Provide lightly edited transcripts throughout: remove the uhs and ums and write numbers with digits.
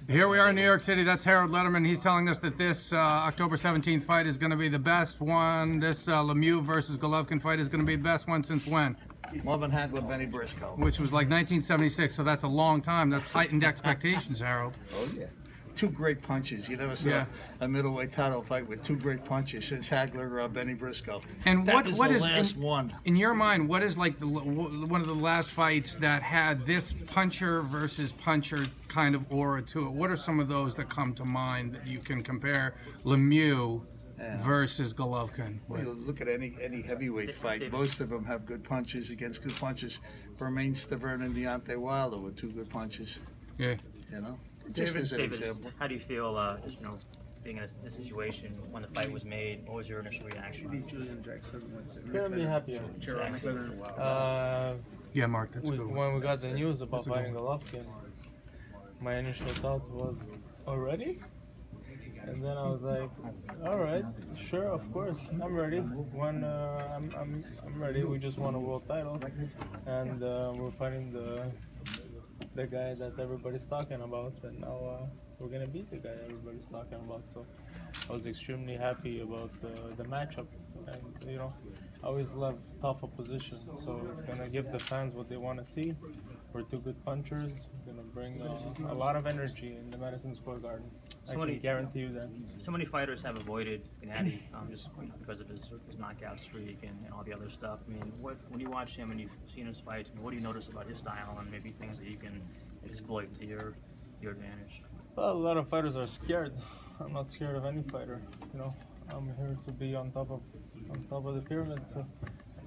Here we are in New York City. That's Harold Letterman. He's telling us that this October 17th fight is going to be the best one. This Lemieux versus Golovkin fight is going to be the best one since when? Marvin Hagler, Benny Briscoe. Which was like 1976, so that's a long time. That's heightened expectations, Harold. Oh, yeah. Two great punches. You never saw a middleweight title fight with two great punches since Hagler, Benny Briscoe. And that what was what the is last one? In your mind, what is like one of the last fights that had this puncher versus puncher kind of aura to it? What are some of those that come to mind that you can compare Lemieux versus Golovkin? Well, you look at any heavyweight fight. Most of them have good punches against good punches. Bermain Stavern and Deontay Wilder were two good punches. Yeah. You know. Just as an example. How do you feel, just, you know, being in a situation when the fight was made? What was your initial reaction? Couldn't be happier. Yeah, Mark, that's good. When we got the news about fighting Golovkin, my initial thought was, already? And then I was like, all right, sure, of course, I'm ready. When I'm ready. We just won a world title, and we're fighting the guy that everybody's talking about, and now we're gonna beat the guy everybody's talking about. So I was extremely happy about the matchup, and you know, I always love tough opposition. So it's gonna give the fans what they want to see. We're two good punchers. We're gonna bring a lot of energy in the Madison Square Garden. I can guarantee you that. So many fighters have avoided Gennady just because of his knockout streak and all the other stuff. I mean, when you watch him and you've seen his fights, I mean, what do you notice about his style and maybe things that you can exploit to your advantage? Well, a lot of fighters are scared. I'm not scared of any fighter. You know, I'm here to be on top of the pyramid. So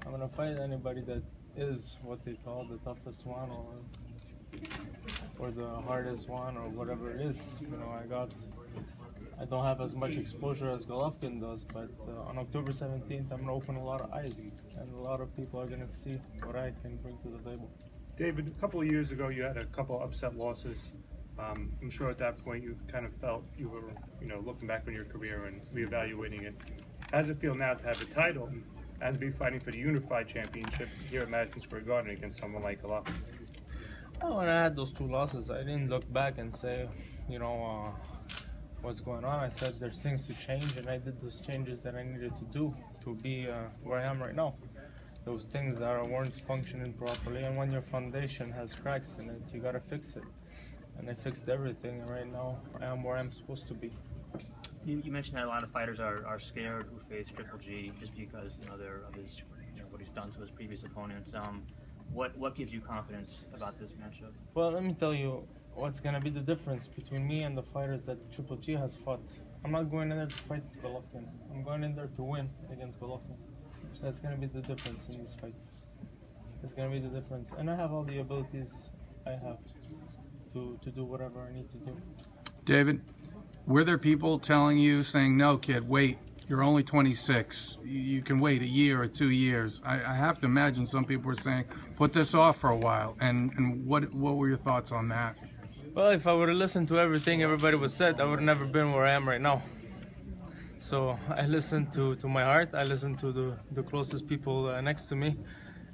I'm gonna fight anybody that is what they call the toughest one or the hardest one or whatever it is. You know, I don't have as much exposure as Golovkin does, but on October 17th, I'm gonna open a lot of eyes, and a lot of people are gonna see what I can bring to the table. David, a couple of years ago, you had a couple upset losses. I'm sure at that point you kind of felt you were, you know, looking back on your career and reevaluating it. How does it feel now to have the title and be fighting for the unified championship here at Madison Square Garden against someone like Golovkin? Well, when I had those two losses, I didn't look back and say, you know, what's going on. I said there's things to change, and I did those changes that I needed to do to be where I am right now. Those things that weren't functioning properly, and when your foundation has cracks in it, you gotta fix it. And I fixed everything, and right now I am where I'm supposed to be. You mentioned that a lot of fighters are scared who face Triple G just because, you know, they're of his, you know, what he's done to his previous opponents. What gives you confidence about this matchup? Well, let me tell you what's gonna be the difference between me and the fighters that Triple G has fought. I'm not going in there to fight Golovkin. I'm going in there to win against Golovkin. That's gonna be the difference in this fight. It's gonna be the difference, and I have all the abilities I have to do whatever I need to do. David, were there people telling you, saying, no, kid, wait, you're only 26. You can wait a year or 2 years. I have to imagine some people were saying, put this off for a while. And what were your thoughts on that? Well, if I would have listened to everything everybody was said, I would have never been where I am right now. So I listened to my heart. I listened to the closest people next to me,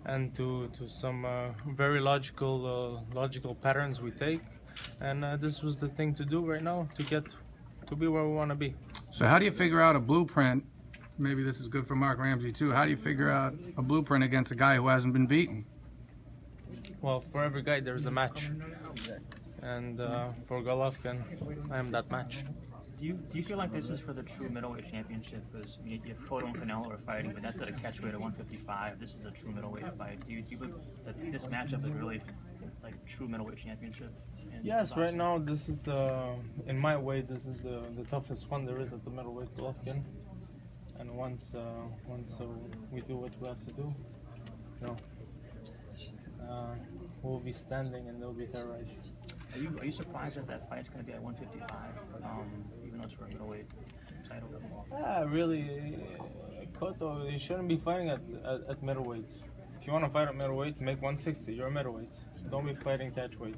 and to some very logical patterns we take. And this was the thing to do right now to be where we want to be. So how do you figure out a blueprint? Maybe this is good for Mark Ramsey too. How do you figure out a blueprint against a guy who hasn't been beaten? Well, for every guy there's a match, and for Golovkin, I am that match. Do you feel like this is for the true middleweight championship? Because you have Cotto and Canelo are fighting, but that's at a catchweight of 155. This is a true middleweight fight. Do you believe that this matchup is really like true middleweight championship? Yes, right now this is in my way, this is the toughest one there is at the middleweight Golovkin. And once we do what we have to do, you know, we'll be standing and they'll be terrorized. Are you surprised that fight's going to be at 155, even though it's for a middleweight title? Yeah, really, Cotto, you shouldn't be fighting at middleweight. If you want to fight at middleweight, make 160. You're a middleweight. Don't be fighting catchweight.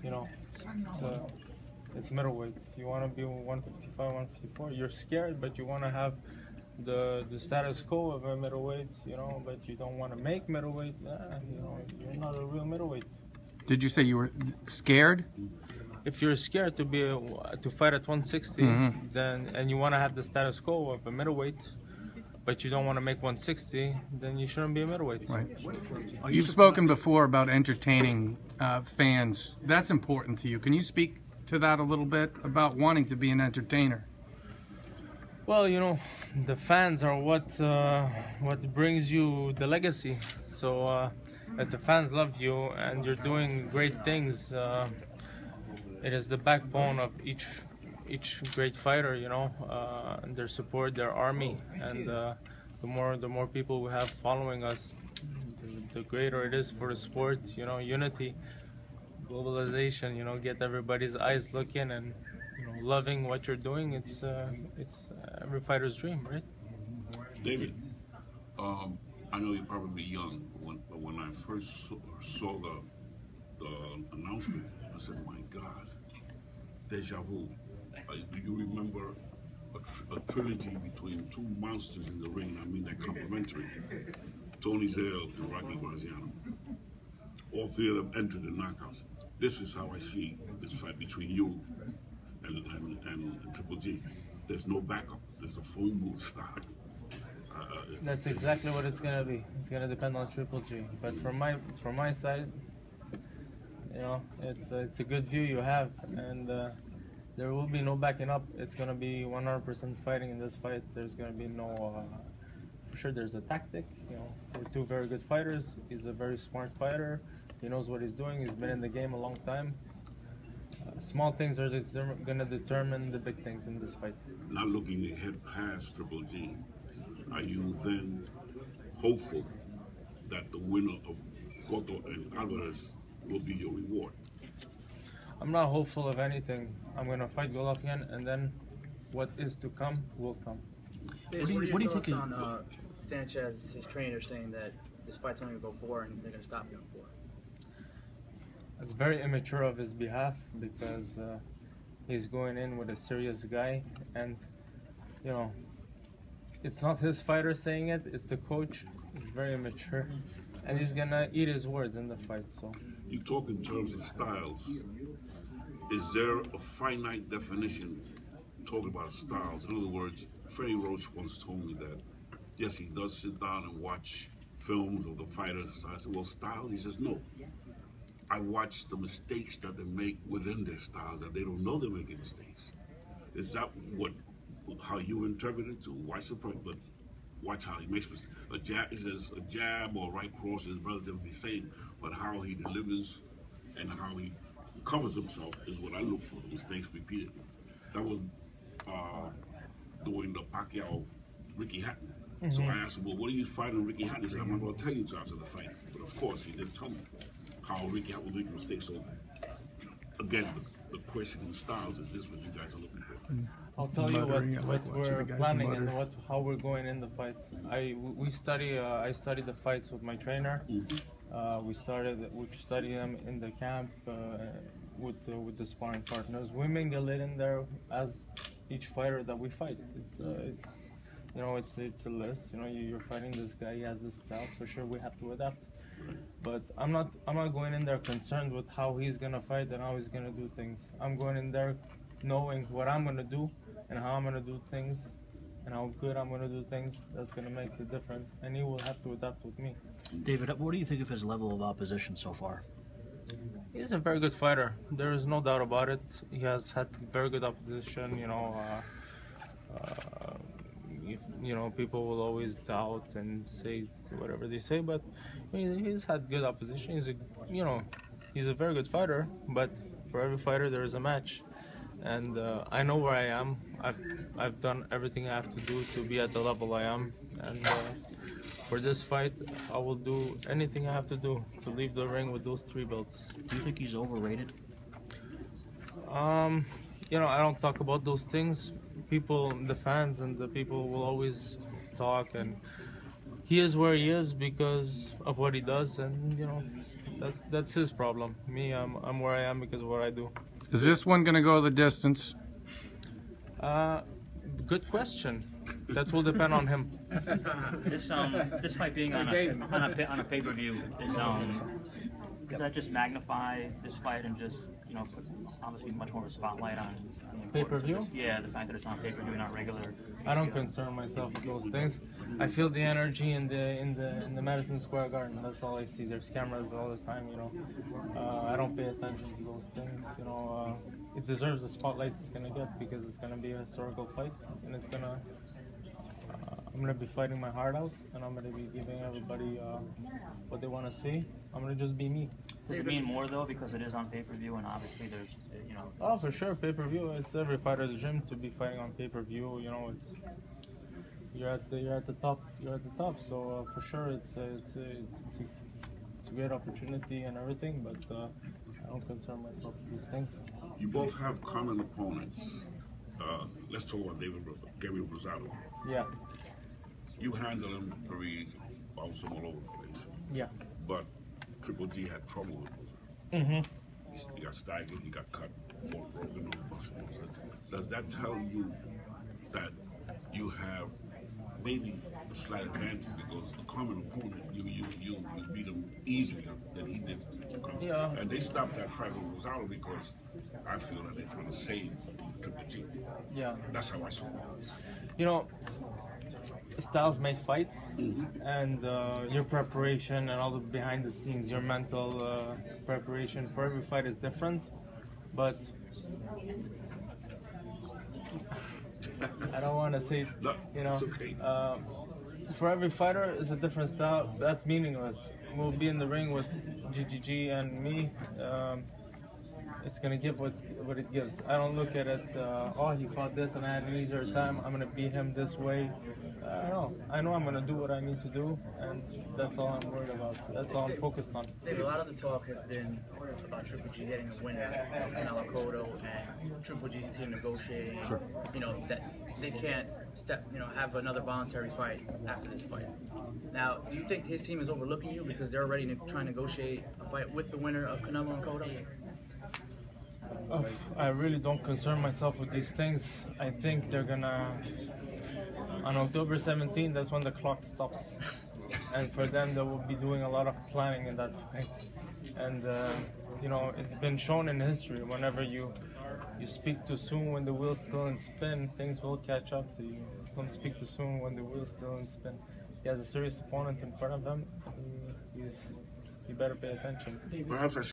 You know, it's middleweight. You want to be 155, 154. You're scared, but you want to have the status quo of a middleweight. You know, but you don't want to make middleweight. You know, you're not a real middleweight. Did you say you were scared? if you're scared to fight at 160, then and you want to have the status quo of a middleweight, but you don't want to make 160, then you shouldn't be a middleweight. Right. You've spoken before about entertaining fans. That's important to you. Can you speak to that a little bit about wanting to be an entertainer? Well, you know, the fans are what brings you the legacy. So if the fans love you and you're doing great things, it is the backbone of each great fighter. You know, their support, their army, and the more people we have following us, the greater it is for the sport. You know, unity, globalization. You know, get everybody's eyes looking and loving what you're doing. It's every fighter's dream, right? David, I know you're probably young, but when I first saw the announcement, I said, "My God, deja vu." Do you remember a trilogy between two monsters in the ring? I mean, they're complementary. Tony Zale and Rocky Graziano. All three of them entered the knockouts. This is how I see this fight between you and Triple G. There's no backup. There's a phone booth style. That's exactly what it's gonna be. It's gonna depend on Triple G. But from my side, you know, it's a good view you have, and there will be no backing up. It's gonna be 100% fighting in this fight. There's gonna be no. For sure, there's a tactic. You know, we're two very good fighters. He's a very smart fighter. He knows what he's doing. He's been in the game a long time. Small things are going to determine the big things in this fight. Not looking ahead past Triple G, are you then hopeful that the winner of Cotto and Alvarez will be your reward? I'm not hopeful of anything. I'm going to fight Golovkin, and then what is to come will come. What do you think on Sanchez, his trainer, saying that this fight's only going to go 4 and they're going to stop him at 4? It's very immature of his behalf because he's going in with a serious guy, and you know, it's not his fighter saying it, it's the coach. It's very immature, and he's gonna eat his words in the fight. So you talk in terms of styles. Is there a finite definition talking about styles? In other words, Freddie Roach once told me that yes, he does sit down and watch films of the fighters. I said, well, style? He says, no. I watch the mistakes that they make within their styles, that they don't know they're making mistakes. Is that how you interpret it? To watch the fight, but watch how he makes mistakes. He says a jab or right cross is relatively the same, but how he delivers and how he covers himself is what I look for. The mistakes repeatedly. That was during the Pacquiao Ricky Hatton. So I asked him, well, what are you fighting Ricky Hatton? He said, I'm not going to tell you until after the fight. But of course, he didn't tell me how Ricky Hatton was making mistakes. So again, the question in styles is this what you guys are looking for? I'll tell you what we're planning and how we're going in the fight. I study the fights with my trainer. We study them in the camp with the sparring partners. We mingle it in there as each fighter that we fight. It's you know, it's a list. You know, you're fighting this guy. He has this style. For sure, we have to adapt. But I'm not going in there concerned with how he's gonna fight and how he's gonna do things. I'm going in there knowing what I'm gonna do and how I'm gonna do things and how good I'm gonna do things. That's gonna make the difference, and he will have to adapt with me. David, what do you think of his level of opposition so far? He's a very good fighter. There is no doubt about it. He has had very good opposition. You know, people will always doubt and say whatever they say, but he's had good opposition. He's a very good fighter. But for every fighter, there is a match, and I know where I am. I've done everything I have to do to be at the level I am, and for this fight, I will do anything I have to do to leave the ring with those 3 belts. Do you think he's overrated? You know, I don't talk about those things. People, the fans and the people will always talk, and he is where he is because of what he does, and you know, that's his problem. Me, I'm where I am because of what I do. Is this one going to go the distance? Good question. That will depend on him. This fight being on a pay-per-view does that just magnify this fight and just, you know, put obviously much more of a spotlight on the Pay-per-view? importance of this. Yeah, the fact that it's on pay-per-view, not regular. I don't concern myself with those things. I feel the energy in the Madison Square Garden. That's all I see. There's cameras all the time, you know. I don't pay attention to those things, you know. It deserves the spotlight it's gonna get because it's gonna be a historical fight, and it's gonna. I'm gonna be fighting my heart out, and I'm gonna be giving everybody what they want to see. I'm gonna just be me. Does it mean more though because it is on pay-per-view and obviously there's, you know. Oh, for sure, pay-per-view. It's every fighter's dream to be fighting on pay-per-view. You know, it's you're at the top. You're at the top. So for sure, it's a great opportunity and everything. But I don't concern myself with these things. You both have common opponents. Let's talk about Gabriel Rosado. Yeah, You handle him very easy, bounce him all over the place. yeah. But Triple G had trouble with Rosado. He got staggered, he got cut, more broken, or busted. Does that tell you that you have maybe a slight advantage because the common opponent, you beat him easier than he did? Yeah. And they stopped that fight with Rosado because I feel that they're trying to save Triple G. Yeah. That's how I saw it. You know, styles make fights, and your preparation and all the behind the scenes, your mental preparation for every fight is different. But I don't want to say, No, you know, it's okay. for every fighter is a different style. That's meaningless. We'll be in the ring with GGG and me. It's gonna give what it gives. I don't look at it. Oh, he fought this and I had an easier time. I'm gonna beat him this way. I know I'm gonna do what I need to do, and that's all I'm worried about. That's all I'm focused on. David, a lot of the talk has been about Triple G getting a winner of Canelo Cotto and Triple G's team negotiating. You know that they can't have another voluntary fight after this fight. Now, do you think his team is overlooking you because they're already trying to negotiate a fight with the winner of Canelo and Cotto? I really don't concern myself with these things. I think they're gonna, on October 17th, that's when the clock stops. And for them, they will be doing a lot of planning in that fight. And, you know, it's been shown in history, whenever you speak too soon when the wheel's still in spin, things will catch up to you. Don't speak too soon when the wheel's still in spin. He has a serious opponent in front of him. You better pay attention. Perhaps I